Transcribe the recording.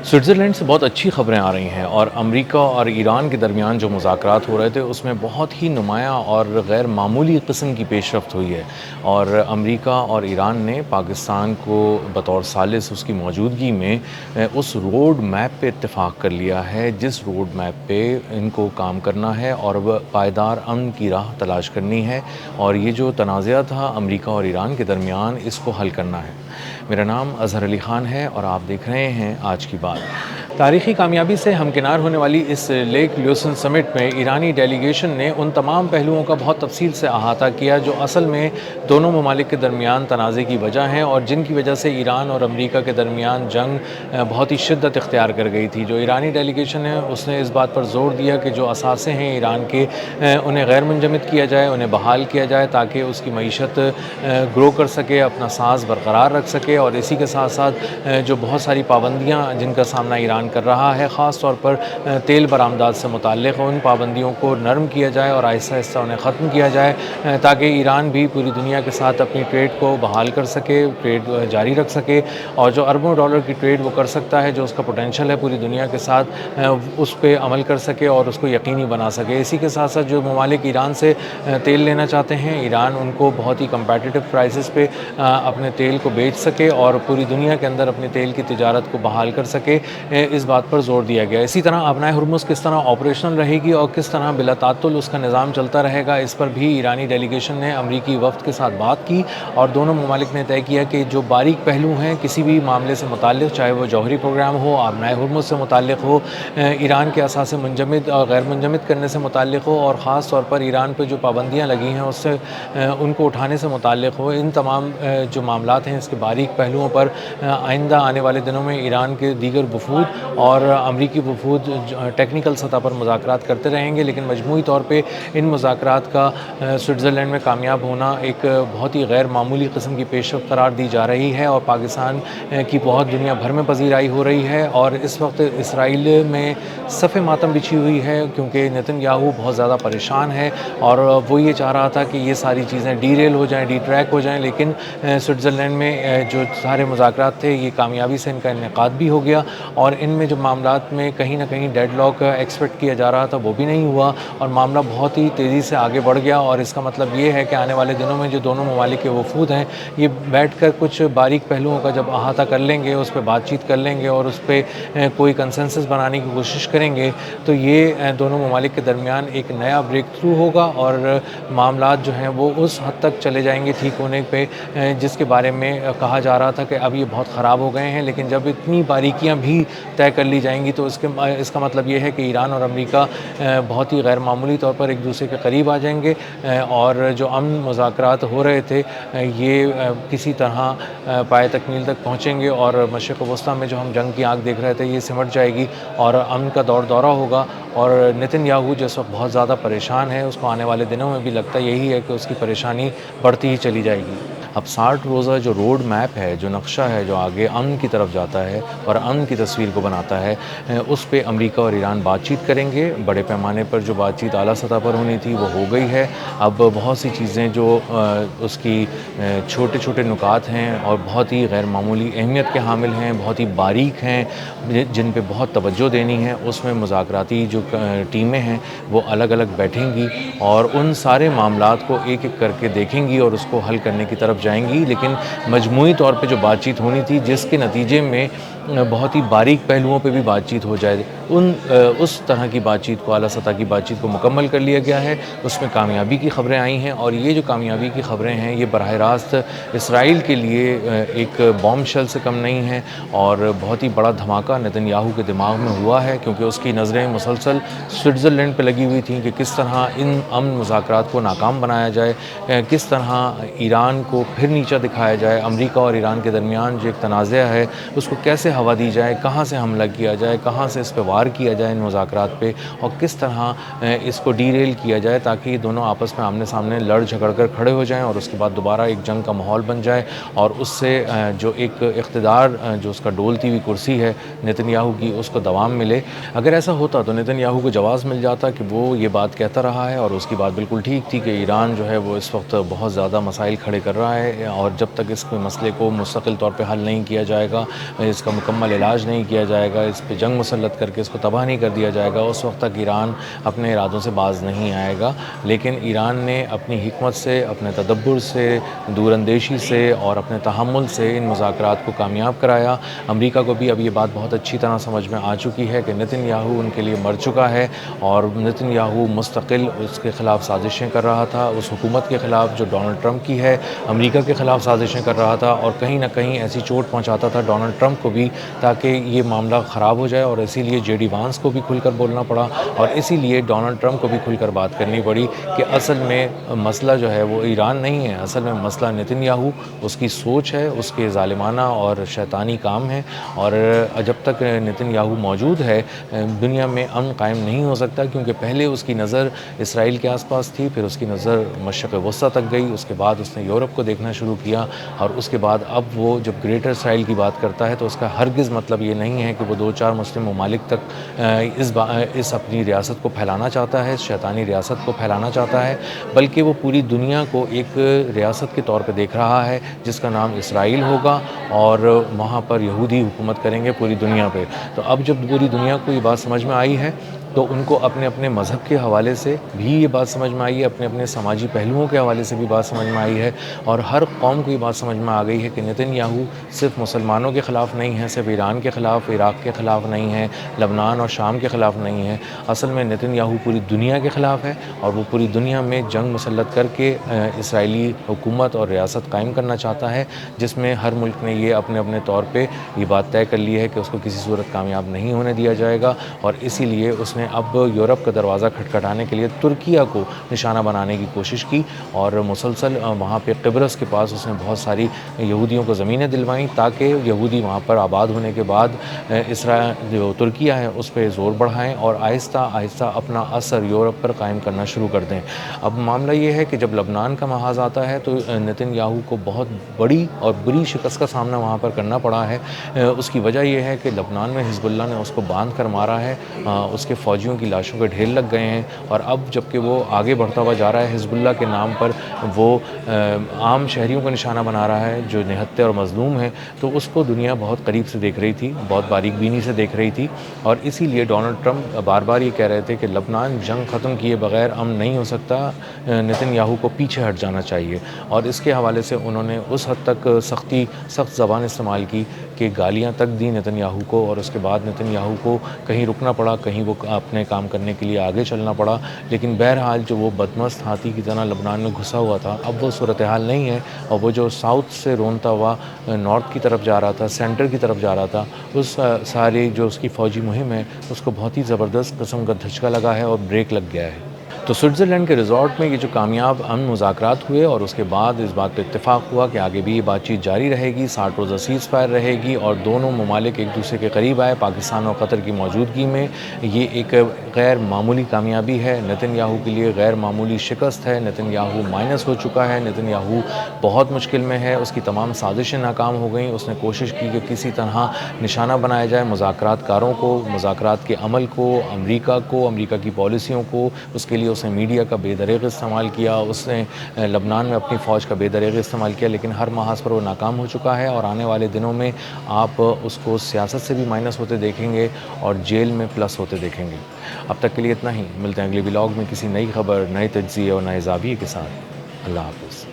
Switzerland سے بہت اچھی خبریں آ رہی ہیں اور امریکہ اور ایران کے درمیان جو مذاکرات ہو رہے تھے اس میں بہت ہی نمایاں اور غیر معمولی قسم کی پیش رفت ہوئی ہے، اور امریکہ اور ایران نے پاکستان کو بطور ثالث اس کی موجودگی میں اس روڈ میپ پہ اتفاق کر لیا ہے جس روڈ میپ پہ ان کو کام کرنا ہے اور وہ پائیدار امن کی راہ تلاش کرنی ہے، اور یہ جو تنازعہ تھا امریکہ اور ایران کے درمیان اس کو حل کرنا ہے۔ میرا نام اظہر علی خان ہے اور آپ دیکھ رہے ہیں آج کی بات۔ تاریخی کامیابی سے ہمکنار ہونے والی اس لیک لیوسن سمٹ میں ایرانی ڈیلیگیشن نے ان تمام پہلوؤں کا بہت تفصیل سے احاطہ کیا جو اصل میں دونوں ممالک کے درمیان تنازع کی وجہ ہیں اور جن کی وجہ سے ایران اور امریکہ کے درمیان جنگ بہت ہی شدت اختیار کر گئی تھی۔ جو ایرانی ڈیلیگیشن ہے اس نے اس بات پر زور دیا کہ جو اثاثے ہیں ایران کے انہیں غیر منجمد کیا جائے، انہیں بحال کیا جائے تاکہ اس کی معیشت گرو کر سکے، اپنا ساز برقرار رکھ سکے، اور اسی کے ساتھ ساتھ جو بہت ساری پابندیاں جن کا سامنا ایران کر رہا ہے خاص طور پر تیل برآمدات سے متعلق، ان پابندیوں کو نرم کیا جائے اور آہستہ آہستہ انہیں ختم کیا جائے تاکہ ایران بھی پوری دنیا کے ساتھ اپنی ٹریڈ کو بحال کر سکے، ٹریڈ جاری رکھ سکے، اور جو اربوں ڈالر کی ٹریڈ وہ کر سکتا ہے، جو اس کا پوٹینشیل ہے پوری دنیا کے ساتھ، اس پہ عمل کر سکے اور اس کو یقینی بنا سکے۔ اسی کے ساتھ ساتھ جو ممالک ایران سے تیل لینا چاہتے ہیں، ایران ان کو بہت ہی کمپیٹیٹو پرائسز پہ اپنے تیل کو بیچ سکے اور پوری دنیا کے اندر اپنے تیل کی تجارت کو بحال کر سکے، اس بات پر زور دیا گیا۔ اسی طرح آبنائے ہرمز کس طرح آپریشنل رہے گی اور کس طرح بلا تعطل اس کا نظام چلتا رہے گا، اس پر بھی ایرانی ڈیلیگیشن نے امریکی وفد کے ساتھ بات کی اور دونوں ممالک نے طے کیا کہ جو باریک پہلو ہیں کسی بھی معاملے سے متعلق، چاہے وہ جوہری پروگرام ہو، آبنائے ہرمز سے متعلق ہو، ایران کے اثاثے منجمد اور غیر منجمد کرنے سے متعلق ہو، اور خاص طور پر ایران پہ جو پابندیاں لگی ہیں اس سے ان کو اٹھانے سے متعلق ہو، ان تمام جو معاملات ہیں اس کے باریک پہلوؤں پر آئندہ آنے والے دنوں میں ایران کے دیگر وفود اور امریکی وفود ٹیکنیکل سطح پر مذاکرات کرتے رہیں گے، لیکن مجموعی طور پہ ان مذاکرات کا سوئٹزرلینڈ میں کامیاب ہونا ایک بہت ہی غیر معمولی قسم کی پیش رفت قرار دی جا رہی ہے، اور پاکستان کی بہت دنیا بھر میں پذیرائی ہو رہی ہے، اور اس وقت اسرائیل میں صف ماتم بچھی ہوئی ہے کیونکہ نیتن یاہو بہت زیادہ پریشان ہے اور وہ یہ چاہ رہا تھا کہ یہ ساری چیزیں ڈی ریل ہو جائیں، ڈی ٹریک ہو جائیں، لیکن سوئٹزرلینڈ میں جو سارے مذاکرات تھے یہ کامیابی سے ان کا انعقاد بھی ہو گیا، اور ان میں جو معاملات میں کہیں نہ کہیں ڈیڈ لاک ایکسپیکٹ کیا جا رہا تھا وہ بھی نہیں ہوا، اور معاملہ بہت ہی تیزی سے آگے بڑھ گیا، اور اس کا مطلب یہ ہے کہ آنے والے دنوں میں جو دونوں ممالک کے وفود ہیں یہ بیٹھ کر کچھ باریک پہلوؤں کا جب احاطہ کر لیں گے، اس پہ بات چیت کر لیں گے اور اس پہ کوئی کنسنسس بنانے کی کوشش کریں گے تو یہ دونوں ممالک کے درمیان ایک نیا بریک تھرو ہوگا، اور معاملات جو ہیں وہ اس حد تک چلے جائیں گے ٹھیک ہونے پہ جس کے بارے میں کہا جا رہا تھا کہ اب یہ بہت خراب ہو گئے ہیں، لیکن جب اتنی باریکیاں بھی طے کر لی جائیں گی تو اس کا مطلب یہ ہے کہ ایران اور امریکہ بہت ہی غیر معمولی طور پر ایک دوسرے کے قریب آ جائیں گے، اور جو امن مذاکرات ہو رہے تھے یہ کسی طرح پائے تکمیل تک پہنچیں گے، اور مشرق وسطیٰ میں جو ہم جنگ کی آنکھ دیکھ رہے تھے یہ سمٹ جائے گی اور امن کا دورہ ہوگا، اور نیتن یاہو جس وقت بہت زیادہ پریشان ہے اس کو آنے والے دنوں میں بھی لگتا یہی ہے کہ اس کی پریشانی بڑھتی ہی چلی جائے گی۔ اب 60 روزہ جو روڈ میپ ہے، جو نقشہ ہے جو آگے امن کی طرف جاتا ہے اور امن کی تصویر کو بناتا ہے، اس پہ امریکہ اور ایران بات چیت کریں گے۔ بڑے پیمانے پر جو بات چیت اعلیٰ سطح پر ہونی تھی وہ ہو گئی ہے، اب بہت سی چیزیں جو اس کی چھوٹے چھوٹے نکات ہیں اور بہت ہی غیر معمولی اہمیت کے حامل ہیں، بہت ہی باریک ہیں، جن پہ بہت توجہ دینی ہے، اس میں مذاکراتی جو ٹیمیں ہیں وہ الگ الگ بیٹھیں گی اور ان سارے معاملات کو ایک ایک کر کے دیکھیں گی اور اس کو حل کرنے کی طرف جائیں گی، لیکن مجموعی طور پہ جو بات چیت ہونی تھی جس کے نتیجے میں بہت ہی باریک پہلوؤں پہ بھی بات چیت ہو جائے، اس طرح کی بات چیت کو، اعلیٰ سطح کی بات چیت کو مکمل کر لیا گیا ہے۔ اس میں کامیابی کی خبریں آئی ہیں، اور یہ جو کامیابی کی خبریں ہیں یہ براہ راست اسرائیل کے لیے ایک بام شیل سے کم نہیں ہیں، اور بہت ہی بڑا دھماکہ نیتن یاہو کے دماغ میں ہوا ہے کیونکہ اس کی نظریں مسلسل سوئٹزرلینڈ پہ لگی ہوئی تھیں کہ کس طرح ان امن مذاکرات کو ناکام بنایا جائے، کس طرح ایران کو پھر نیچا دکھایا جائے، امریکہ اور ایران کے درمیان جو ایک تنازع ہے اس کو کیسے ہوا دی جائے، کہاں سے حملہ کیا جائے، کہاں سے اس پہ وار کیا جائے ان مذاکرات پہ، اور کس طرح اس کو ڈی ریل کیا جائے تاکہ یہ دونوں آپس میں آمنے سامنے لڑ جھگڑ کر کھڑے ہو جائیں اور اس کے بعد دوبارہ ایک جنگ کا ماحول بن جائے، اور اس سے جو ایک اقتدار جو اس کا ڈولتی ہوئی کرسی ہے نیتن یاہو کی اس کو دوام ملے۔ اگر ایسا ہوتا تو نیتن یاہو کو جواز مل جاتا کہ وہ یہ بات کہتا رہا ہے اور اس کی بات بالکل ٹھیک تھی کہ ایران جو ہے وہ اس وقت بہت زیادہ مسائل کھڑے کر رہا ہے، اور جب تک اس مسئلے کو مستقل طور پہ حل نہیں کیا جائے گا، اس کا مکمل علاج نہیں کیا جائے گا، اس پہ جنگ مسلط کر کے اس کو تباہ نہیں کر دیا جائے گا، اس وقت تک ایران اپنے ارادوں سے باز نہیں آئے گا۔ لیکن ایران نے اپنی حکمت سے، اپنے تدبر سے، دور اندیشی سے اور اپنے تحمل سے ان مذاکرات کو کامیاب کرایا۔ امریکہ کو بھی اب یہ بات بہت اچھی طرح سمجھ میں آ چکی ہے کہ نتن یاہو ان کے لیے مر چکا ہے، اور نتن یاہو مستقل اس کے خلاف سازشیں کر رہا تھا، اس حکومت کے خلاف جو ڈونلڈ ٹرمپ کی ہے، امریکہ کے خلاف سازشیں کر رہا تھا، اور کہیں نہ کہیں ایسی چوٹ پہنچاتا تھا ڈونلڈ ٹرمپ کو بھی تاکہ یہ معاملہ خراب ہو جائے، اور اسی لیے جے ڈی وانس کو بھی کھل کر بولنا پڑا، اور اسی لیے ڈونلڈ ٹرمپ کو بھی کھل کر بات کرنی پڑی کہ اصل میں مسئلہ جو ہے وہ ایران نہیں ہے، اصل میں مسئلہ نتن یاہو، اس کی سوچ ہے، اس کے ظالمانہ اور شیطانی کام ہے، اور جب تک نتن یاہو موجود ہے دنیا میں امن قائم نہیں ہو سکتا، کیونکہ پہلے اس کی نظر اسرائیل کے آس پاس تھی، پھر اس کی نظر مشرق وسطیٰ تک گئی، اس کے بعد اس نے یورپ کو دیکھنا شروع کیا، اور اس کے بعد اب وہ جب گریٹر اسرائیل کی بات کرتا ہے تو اس کا ہرگز مطلب یہ نہیں ہے کہ وہ 2-4 مسلم ممالک تک اس اپنی ریاست کو پھیلانا چاہتا ہے، اس شیطانی ریاست کو پھیلانا چاہتا ہے، بلکہ وہ پوری دنیا کو ایک ریاست کے طور پہ دیکھ رہا ہے جس کا نام اسرائیل ہوگا، اور وہاں پر یہودی حکومت کریں گے پوری دنیا پہ۔ تو اب جب پوری دنیا کو یہ بات سمجھ میں آئی ہے تو ان کو اپنے اپنے مذہب کے حوالے سے بھی یہ بات سمجھ میں آئی ہے، اپنے اپنے سماجی پہلوؤں کے حوالے سے بھی بات سمجھ میں آئی ہے، اور ہر قوم کو یہ بات سمجھ میں آ گئی ہے کہ نتن یاہو صرف مسلمانوں کے خلاف نہیں ہے، صرف ایران کے خلاف، عراق کے خلاف نہیں ہے، لبنان اور شام کے خلاف نہیں ہے، اصل میں نتن یاہو پوری دنیا کے خلاف ہے، اور وہ پوری دنیا میں جنگ مسلط کر کے اسرائیلی حکومت اور ریاست قائم کرنا چاہتا ہے، جس میں ہر ملک نے یہ اپنے اپنے طور پہ یہ بات طے کر لی ہے کہ اس کو کسی صورت کامیاب نہیں ہونے دیا جائے گا، اور اسی لیے اس نے اب یورپ کا دروازہ کھٹکھٹانے کے لیے ترکیہ کو نشانہ بنانے کی کوشش کی، اور مسلسل وہاں پہ قبرص کے پاس اس نے بہت ساری یہودیوں کو زمینیں دلوائیں تاکہ یہودی وہاں پر آباد ہونے کے بعد اسرائیل جو ترکیہ ہے اس پہ زور بڑھائیں اور آہستہ آہستہ اپنا اثر یورپ پر قائم کرنا شروع کر دیں۔ اب معاملہ یہ ہے کہ جب لبنان کا محاذ آتا ہے تو نتن یاہو کو بہت بڑی اور بری شکست کا سامنا وہاں پر کرنا پڑا ہے۔ اس کی وجہ یہ ہے کہ لبنان میں حزب اللہ نے اس کو باندھ کر مارا ہے، اس کے فوجیوں کی لاشوں کے ڈھیر لگ گئے ہیں، اور اب جب کہ وہ آگے بڑھتا ہوا جا رہا ہے حزب اللہ کے نام پر، وہ عام شہریوں کو نشانہ بنا رہا ہے جو نہتے اور مظلوم ہیں، تو اس کو دنیا بہت قریب سے دیکھ رہی تھی، بہت باریک بینی سے دیکھ رہی تھی، اور اسی لیے ڈونلڈ ٹرمپ بار بار یہ کہہ رہے تھے کہ لبنان جنگ ختم کیے بغیر امن نہیں ہو سکتا، نتن یاہو کو پیچھے ہٹ جانا چاہیے، اور اس کے حوالے سے انہوں نے اس حد تک سخت زبان استعمال کی کہ گالیاں تک دی نتن یاہو کو، اور اس کے بعد نتن یاہو کو کہیں رکنا پڑا، کہیں وہ اپنے کام کرنے کے لیے آگے چلنا پڑا، لیکن بہرحال جو وہ بدمست ہاتھی کی طرح لبنان میں گھسا ہوا تھا اب وہ صورتحال نہیں ہے، اور وہ جو ساؤتھ سے رونتا ہوا نارتھ کی طرف جا رہا تھا، سینٹر کی طرف جا رہا تھا، اس ساری جو اس کی فوجی مہم ہے اس کو بہت ہی زبردست قسم کا دھچکا لگا ہے اور بریک لگ گیا ہے۔ تو سوئٹزرلینڈ کے ریزورٹ میں یہ جو کامیاب امن مذاکرات ہوئے، اور اس کے بعد اس بات پہ اتفاق ہوا کہ آگے بھی یہ بات چیت جاری رہے گی، 60 روزہ سیز فائر رہے گی، اور دونوں ممالک ایک دوسرے کے قریب آئے پاکستان اور قطر کی موجودگی میں، یہ ایک غیر معمولی کامیابی ہے، نتن یاہو کے لیے غیر معمولی شکست ہے، نتن یاہو مائنس ہو چکا ہے، نتن یاہو بہت مشکل میں ہے، اس کی تمام سازشیں ناکام ہو گئیں، اس نے کوشش کی کہ کسی طرح نشانہ بنایا جائے مذاکرات کاروں کو، مذاکرات کے عمل کو، امریکہ کی پالیسیوں کو، اس کے لیے اس نے میڈیا کا بے دریغ استعمال کیا، اس نے لبنان میں اپنی فوج کا بے دریغ استعمال کیا، لیکن ہر محاذ پر وہ ناکام ہو چکا ہے، اور آنے والے دنوں میں آپ اس کو سیاست سے بھی مائنس ہوتے دیکھیں گے اور جیل میں پلس ہوتے دیکھیں گے۔ اب تک کے لیے اتنا ہی، ملتے ہیں اگلے ولاگ میں کسی نئی خبر، نئے تجزیے اور نئے زاویے کے ساتھ۔ اللہ حافظ۔